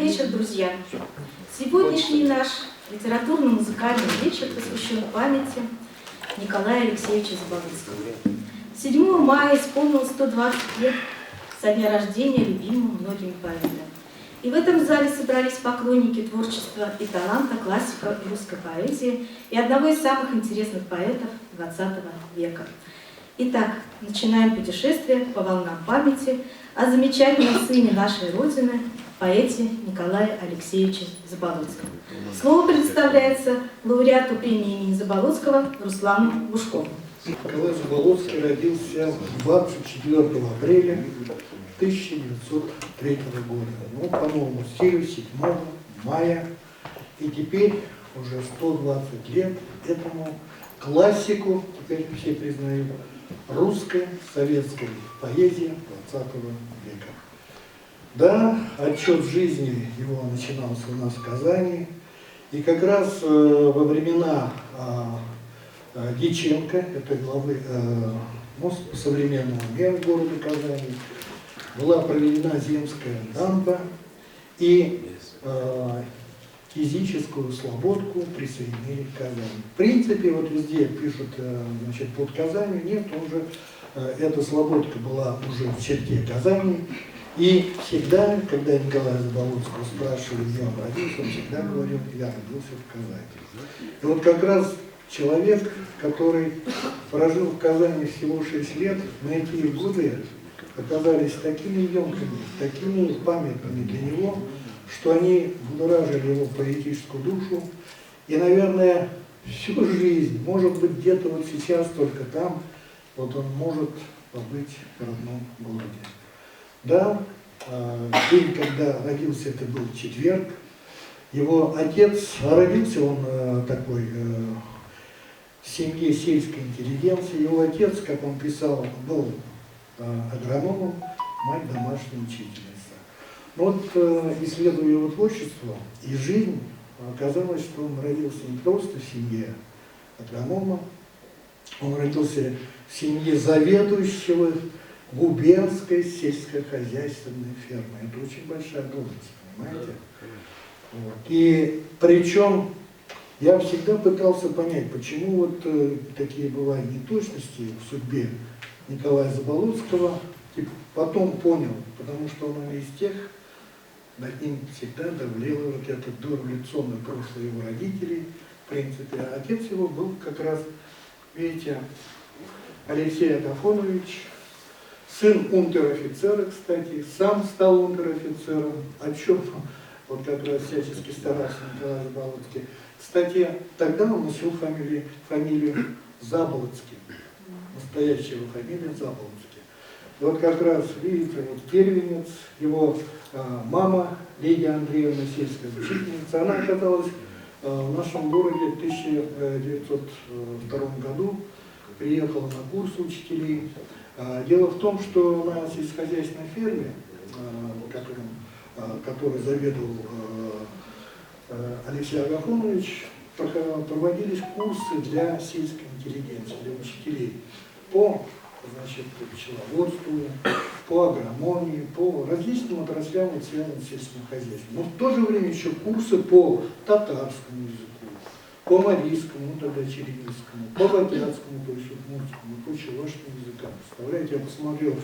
вечер, друзья! Сегодняшний наш литературно-музыкальный вечер посвящен памяти Николая Алексеевича Заболоцкого. 7 мая исполнилось 120 лет со дня рождения любимого многими поэта. И в этом зале собрались поклонники творчества и таланта классика русской поэзии и одного из самых интересных поэтов XX века. Итак, начинаем путешествие по волнам памяти о замечательном сыне нашей Родины, поэте Николае Алексеевиче Заболоцком. Слово предоставляется лауреату премии имени Заболоцкого Руслану Лужкову. Николай Заболоцкий родился 24 апреля 1903 года. Ну, по новому стилю, 7 мая. И теперь уже 120 лет этому классику, теперь все признают, русской, советской поэзии 20 века. Да, отчет жизни его начинался у нас в Казани. И как раз во времена Дьяченко, это главы современного мера города Казани, была проведена земская дамба, и физическую слободку присоединили к Казани. В принципе, вот везде пишут, значит, под Казанью, нет, уже эта слободка была уже в черте Казани. И всегда, когда Николая Заболоцкого спрашивали, где он родился, он всегда говорил: я родился в Казани. И вот как раз человек, который прожил в Казани всего 6 лет, на эти годы оказались такими емкими, такими памятными для него, что они будоражили его поэтическую душу. И, наверное, всю жизнь, может быть, где-то вот сейчас только там, вот он может побыть в родном городе. Да, день, когда родился, это был четверг. Его отец, родился он такой в семье сельской интеллигенции. Его отец, как он писал, был агрономом, мать домашняя учительница. Но вот, исследуя его творчество и жизнь, оказалось, что он родился не просто в семье агронома, он родился в семье заведующего губернской сельскохозяйственной фермы. Это очень большая гордость, понимаете? Вот. И причем я всегда пытался понять, почему вот такие бывают неточности в судьбе Николая Заболоцкого. Потом понял, потому что он из тех, над ним всегда давлело вот это дореволюционное прошлое его родителей, в принципе. А отец его был как раз, видите, Алексей Агафонович, сын унтер-офицера, кстати, сам стал унтер-офицером, о чем вот как раз всячески старался Николай Заболоцкий. Кстати, тогда он носил фамилию Заболоцкий, настоящая его фамилия Заболоцкий. И вот как раз, видите, вот первенец, его мама Лидия Андреевна, сельская учительница, она оказалась в нашем городе в 1902 году, приехала на курс учителей. Дело в том, что на сельскохозяйственной ферме, которой заведовал Алексей Агафонович, проводились курсы для сельской интеллигенции, для учителей по, значит, пчеловодству, по агрономии, по различным отраслям, связанным с сельским хозяйством. Но в то же время еще курсы по татарскому языку, по марийскому, ну тогда черемисскому, по ватятскому, то есть удмуртскому, по чувашскому языкам. Представляете, я посмотрел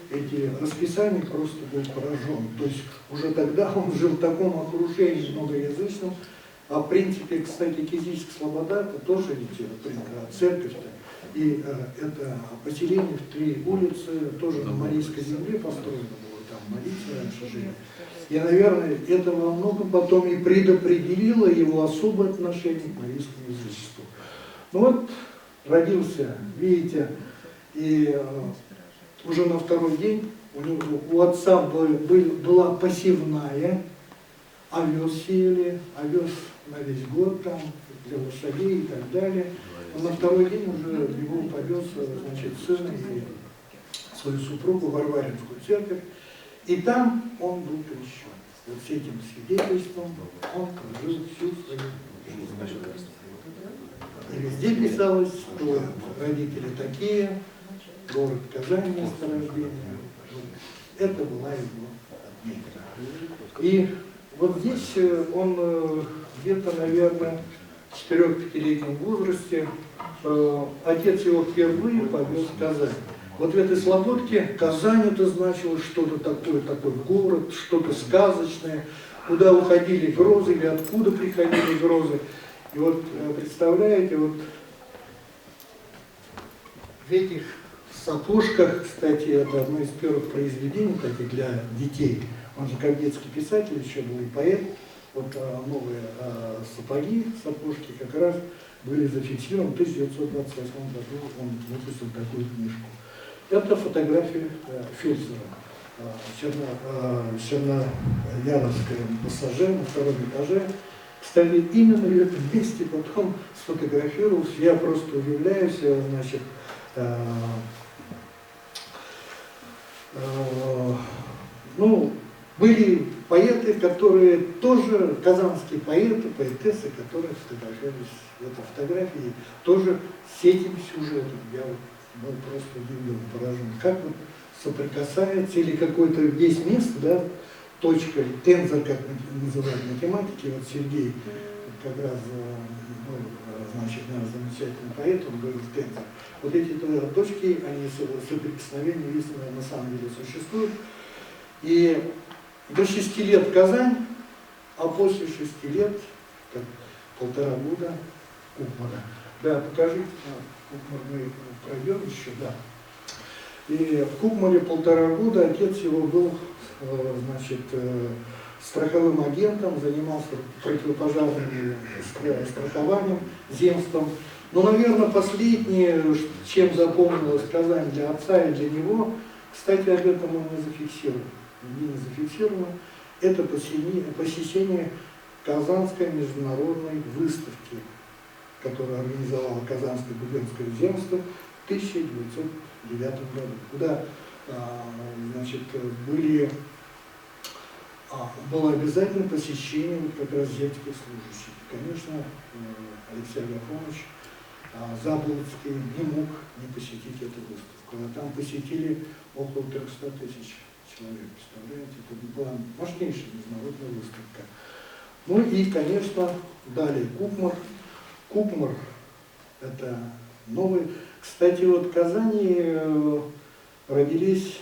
эти расписания, просто был поражен. То есть уже тогда он жил в таком окружении многоязычном. А в принципе, кстати, Кизильская слобода, это тоже ведь церковь-то. И это поселение в 3 улицы, тоже на Марийской земле построено было, там молиться раньше жили. И, наверное, это во многом потом и предопределило его особое отношение к марийскому язычеству. Ну вот, родился, видите, и уже на второй день у отца была посевная, овес сеяли, овес на весь год там, для лошадей и так далее. Но на второй день уже его повез, значит, сын и свою супругу в Варваринскую церковь. И там он был крещен. Вот с этим свидетельством он прожил всю свою жизнь. И везде писалось, что родители такие, город Казань, место рождения. Это была его отметка. И вот здесь он где-то, наверное, в 4-5-летнем возрасте отец его впервые повез в Казань. Вот в этой слободке Казань это значило что-то такое, такой город, что-то сказочное, куда уходили грозы или откуда приходили грозы. И вот представляете, вот в этих сапожках, кстати, это одно из первых произведений таких для детей. Он же как детский писатель еще был и поэт. Вот новые сапоги, сапожки как раз были зафиксированы в 1928 году. Он выпустил такую книжку. Это фотография Фельдзера. Чернояровская пассажир на 2-м этаже. Кстати, именно в этом месте потом сфотографировался. Я просто удивляюсь, значит, ну, были поэты, которые тоже, казанские поэты, поэтессы, которые фотографировались в этой фотографии, тоже с этим сюжетом. Я был просто удивлен, поражен. Как вот соприкасается, или какое-то есть место, да, точка, тензор, как называют математики, вот Сергей, как раз, значит, наш замечательный поэт, он говорит тензор. Вот эти точки, они соприкосновения, видимо, на самом деле существуют. И до 6 лет Казань, а после 6 лет, как 1,5 года, Кукмара. Да, покажите, Кукмар мы пройдем еще, да. И в Кукмаре 1,5 года отец его был, значит, страховым агентом, занимался противопожарным страхованием, земством. Но, наверное, последнее, чем запомнилась Казань для отца и для него, кстати, об этом он не зафиксировал. Не зафиксировано, это посещение Казанской международной выставки, которую организовало Казанское губернское земство в 1909 году, куда, значит, было обязательно посещение как раз земских служащих. Конечно, Алексей Агафонович Заблоцкий не мог не посетить эту выставку. А там посетили около 300 тысяч человек, представляете? Это была мощнейшая международная выставка. Ну и, конечно, далее Кукмар. Кукмар – это новый. Кстати, вот в Казани родились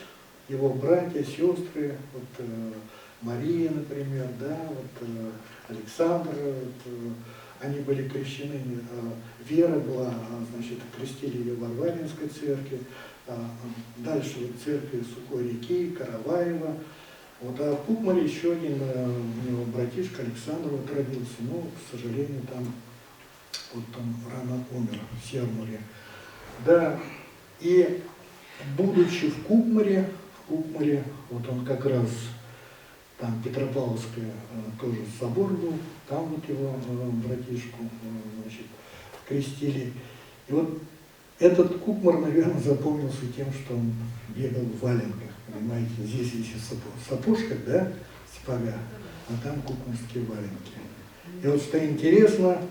его братья, сестры, вот Мария, например, да, вот Александр, вот, они были крещены, Вера была, значит, крестили ее в Варваринской церкви, дальше вот церкви Сухой реки, Караваева. Вот, а в Кукмаре еще один у него братишка Александр вот родился, но, к сожалению, там вот он рано умер в Сермуре. Да, и будучи в Кукмаре, вот он как раз, там Петропавловская тоже собор был, там вот его братишку, значит, крестили. И вот этот Кукмар, наверное, запомнился тем, что он бегал в валенках, понимаете, здесь еще сапожка, да, сапога, а там кукмарские валенки. И вот что интересно,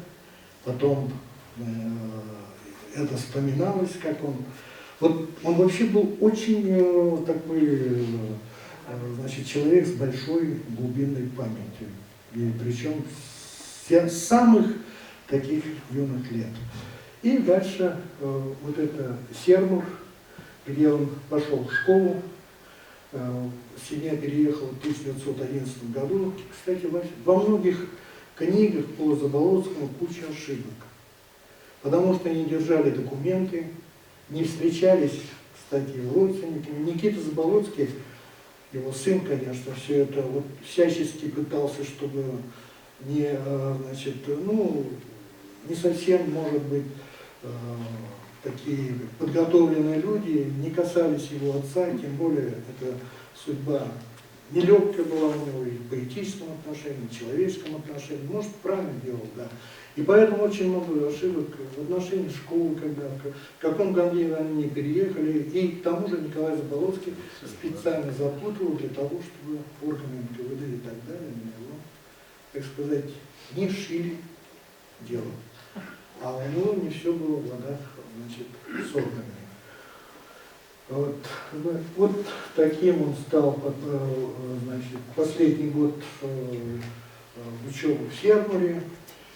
потом это вспоминалось, как он, вот он вообще был очень такой, значит, человек с большой глубинной памятью, и причем с самых таких юных лет. И дальше вот это Сермур, где он пошел в школу, семья переехала в 1911 году. Кстати, во многих книгах по Заболоцкому куча ошибок, потому что они держали документы, не встречались, кстати, родственниками. Никита Заболоцкий, его сын, конечно, все это вот всячески пытался, чтобы не, значит, ну, не совсем, может быть, такие подготовленные люди не касались его отца, и тем более эта судьба нелегкая была у него и в поэтическом отношении, и в человеческом отношении. Может, правильно делал, да. И поэтому очень много ошибок в отношении школы, когда в каком году они не переехали. И к тому же Николай Заболоцкий специально запутывал для того, чтобы органы НКВД и так далее на него, так сказать, не шили дело. А у него не все было в ладах, значит, с органами. Вот таким он стал, значит, последний год учебы в Сермуре,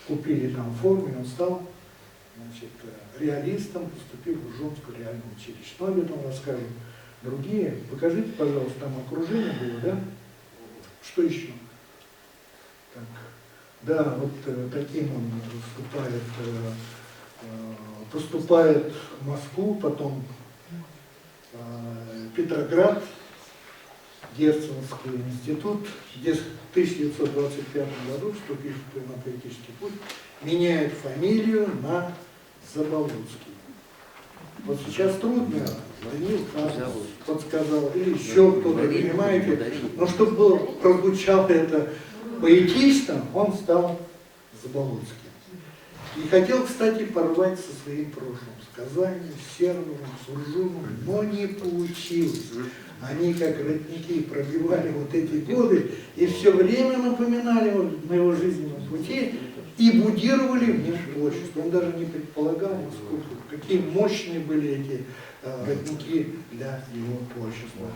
купили там форму, он стал, значит, реалистом, поступил в Ужонское реальное училище. Но об этом расскажут другие. Покажите, пожалуйста, там окружение было, да? Что еще? Так. Да, вот таким он поступает в Москву, потом Петроград, Герценовский институт, где в 1925 году вступив на политический путь, меняет фамилию на Заболоцкий. Вот сейчас трудно, Данил подсказал, или еще кто-то, понимаете, но чтобы было, прозвучало это поэтично, он стал Заболоцким. И хотел, кстати, порвать со своим прошлым, с Казанью, с Сермуром, с Уржумом, но не получилось. Они, как родники, пробивали вот эти годы и все время напоминали на его жизненном пути и будировали внешнее творчество. Он даже не предполагал, насколько, какие мощные были эти родники для его творчества.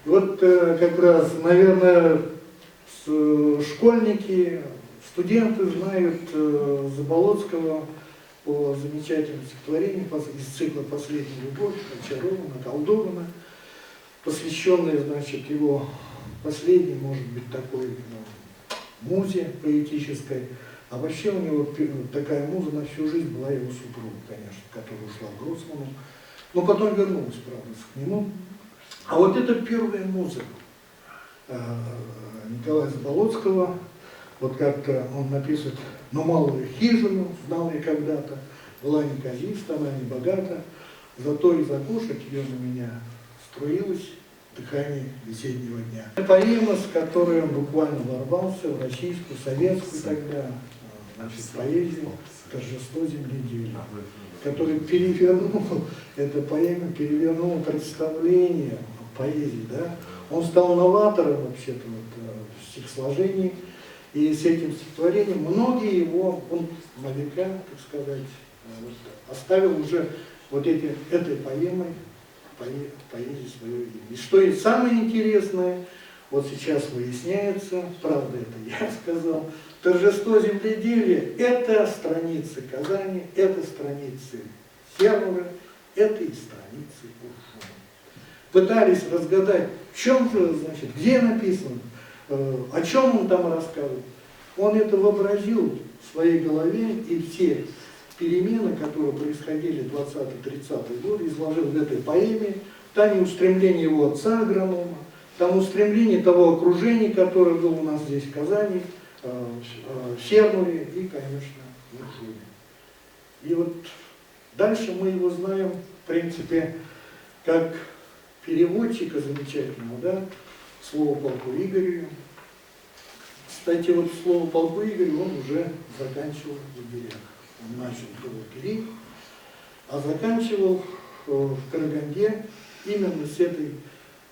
И вот как раз, наверное, школьники, студенты знают Заболоцкого по замечательному стихотворению из цикла «Последняя любовь», очарована, околдована, посвященная, значит, его последней, может быть, такой музе поэтической. А вообще у него такая муза на всю жизнь была его супруга, конечно, которая ушла к Гроссману, но потом вернулась, правда, к нему. А вот это первая муза Николая Заболоцкого. Вот как-то он напишет: «Но малую хижину знал я когда-то, была неказиста, она не богата, зато из окошек ее на меня струилось дыхание весеннего дня». Поэма, с которой он буквально ворвался в российскую, советскую тогда, значит, поэзию «Торжество земледелия», который перевернул, эта поэма перевернула представление о поэзии, да? Он стал новатором вообще-то в стихосложении. И с этим стихотворением многие его, он на века, так сказать, оставил уже вот этой поэмой, поэзии свое имя. И что и самое интересное, вот сейчас выясняется, правда это я сказал, «Торжество земледелия» — это страницы Казани, это страницы Сермура, это и страницы Уржума. Пытались разгадать, в чем же, значит, где написано, о чем он там рассказывает. Он это вообразил в своей голове, и все перемены, которые происходили в 20-30-е годы, изложил в этой поэме. Там и устремление его отца агронома, там устремление того окружения, которое было у нас здесь в Казани, в Сермуре и, конечно, в Уржуме. И вот дальше мы его знаем, в принципе, как переводчика замечательного, да, слово полку Игорю. Кстати, вот слово полку Игорю он уже заканчивал в лагерях. Он начал в лагере, а заканчивал в Караганде именно с этой,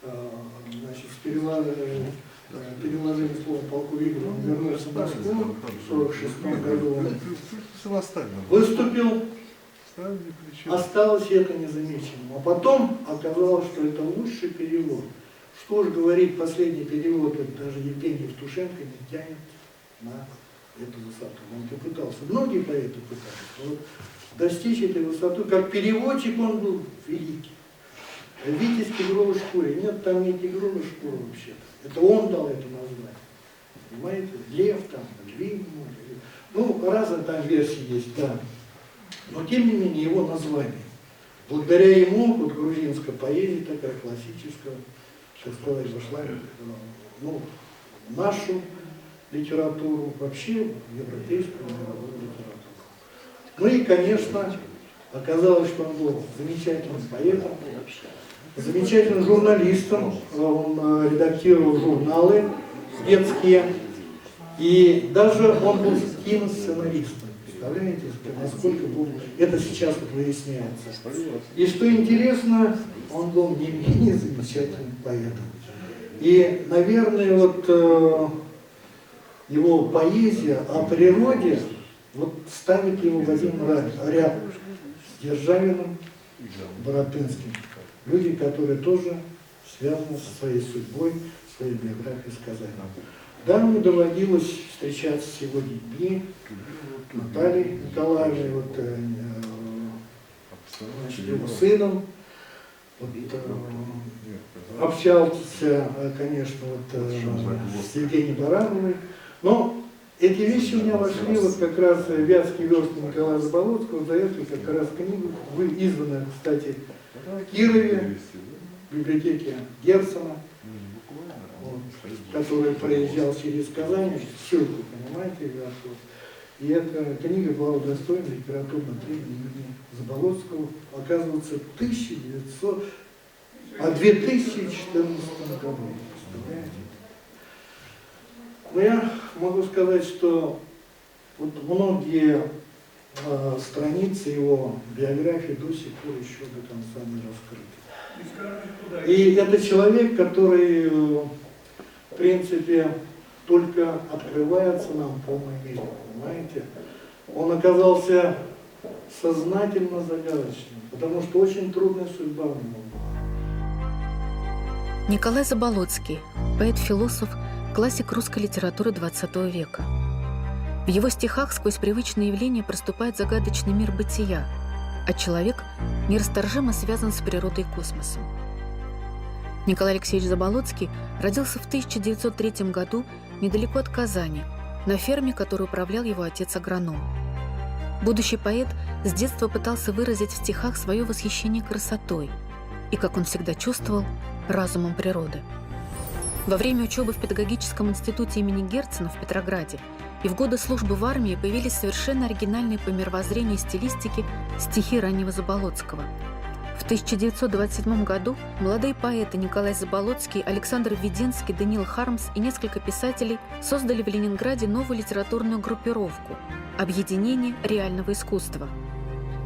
значит, с переложением слова полку Игорю. Он вернулся в Москву в 1946 году. Выступил, осталось это незамеченным. А потом оказалось, что это лучший перевод. Что ж говорить, последний перевод, это даже Евгений Евтушенко не тянет на эту высоту. Он попытался, многие поэты пытались, вот, достичь этой высоты. Как переводчик он был великий. Витязь тигровой шкуре. Нет, там не тигровая шкура вообще-то. Это он дал это название. Понимаете? Лев там, львиный. Ну, разные там версии есть, да. Но тем не менее его название. Благодаря ему вот грузинская поэзия такая классическая, так сказать, вошла в нашу литературу, вообще в европейскую мировую литературу. Ну и, конечно, оказалось, что он был замечательным поэтом, замечательным журналистом. Он редактировал журналы детские, и даже он был киносценаристом. Представляете, насколько был, это сейчас вот выясняется. И что интересно, он был не менее замечательным поэтом. И, наверное, вот его поэзия о природе вот ставит его в один ряд с Державиным, Боротынским. люди, которые тоже связаны со своей судьбой, своей биографией с Казанью. Да, мне доводилось встречаться сегодня дни Натальей Николаевной, вот, значит, его сыном, вот, общался, конечно, вот, с Евгенией Барановой, но эти вещи у меня вошли вот как раз «Вятский верст» Николая Заболоцкого, за эту как раз книгу, изданная, кстати, в Кирове, в библиотеке Герцена, вот, который проезжал через Казань, ссылку, понимаете, Вятку. И эта книга была удостоена литературной премии имени Заболоцкого, оказывается, в 2014 году. Представляете? Но я могу сказать, что вот многие страницы его биографии до сих пор еще до конца не раскрыты. И это человек, который, в принципе, только открывается нам в полной мере, понимаете? Он оказался сознательно загадочным, потому что очень трудная судьба у него была. Николай Заболоцкий, поэт-философ, классик русской литературы XX века. В его стихах сквозь привычные явления проступает загадочный мир бытия, а человек нерасторжимо связан с природой и космосом. Николай Алексеевич Заболоцкий родился в 1903 году недалеко от Казани, на ферме, которой управлял его отец-агроном. Будущий поэт с детства пытался выразить в стихах свое восхищение красотой и, как он всегда чувствовал, разумом природы. Во время учебы в педагогическом институте имени Герцена в Петрограде и в годы службы в армии появились совершенно оригинальные по мировоззрению и стилистике стихи раннего Заболоцкого. В 1927 году молодые поэты Николай Заболоцкий, Александр Введенский, Даниил Хармс и несколько писателей создали в Ленинграде новую литературную группировку «Объединение реального искусства».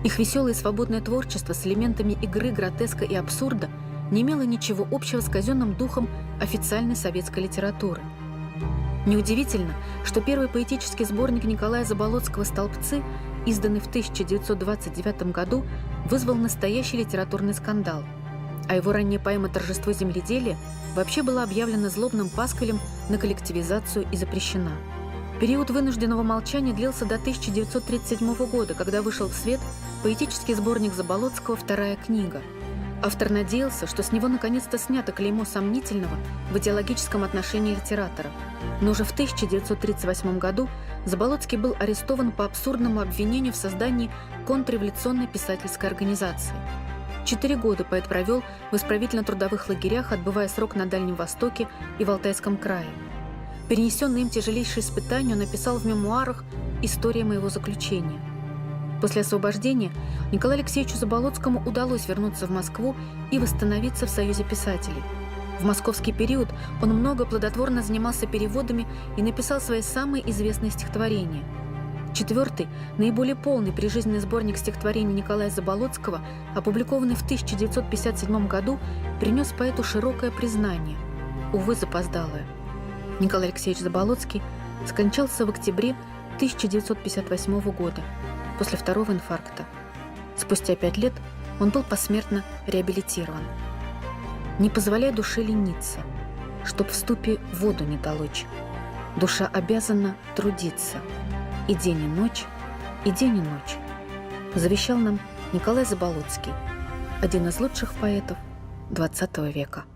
Их веселое и свободное творчество с элементами игры, гротеска и абсурда не имело ничего общего с казенным духом официальной советской литературы. Неудивительно, что первый поэтический сборник Николая Заболоцкого «Столбцы», изданный в 1929 году, вызвал настоящий литературный скандал, а его ранняя поэма «Торжество земледелия» вообще была объявлена злобным пасквилем на коллективизацию и запрещена. Период вынужденного молчания длился до 1937 года, когда вышел в свет поэтический сборник Заболоцкого «Вторая книга». Автор надеялся, что с него наконец-то снято клеймо сомнительного в идеологическом отношении литератора. Но уже в 1938 году Заболоцкий был арестован по абсурдному обвинению в создании контрреволюционной писательской организации. 4 года поэт провел в исправительно-трудовых лагерях, отбывая срок на Дальнем Востоке и в Алтайском крае. Перенесенные им тяжелейшие испытания он написал в мемуарах «История моего заключения». После освобождения Николаю Алексеевичу Заболоцкому удалось вернуться в Москву и восстановиться в Союзе писателей. В московский период он много плодотворно занимался переводами и написал свои самые известные стихотворения. Четвертый, наиболее полный прижизненный сборник стихотворений Николая Заболоцкого, опубликованный в 1957 году, принес поэту широкое признание, увы, запоздалое. Николай Алексеевич Заболоцкий скончался в октябре 1958 года после второго инфаркта. Спустя 5 лет он был посмертно реабилитирован. «Не позволяй душе лениться, чтоб в ступе воду не толочь. Душа обязана трудиться. И день, и ночь, и день, и ночь», завещал нам Николай Заболоцкий, один из лучших поэтов XX века.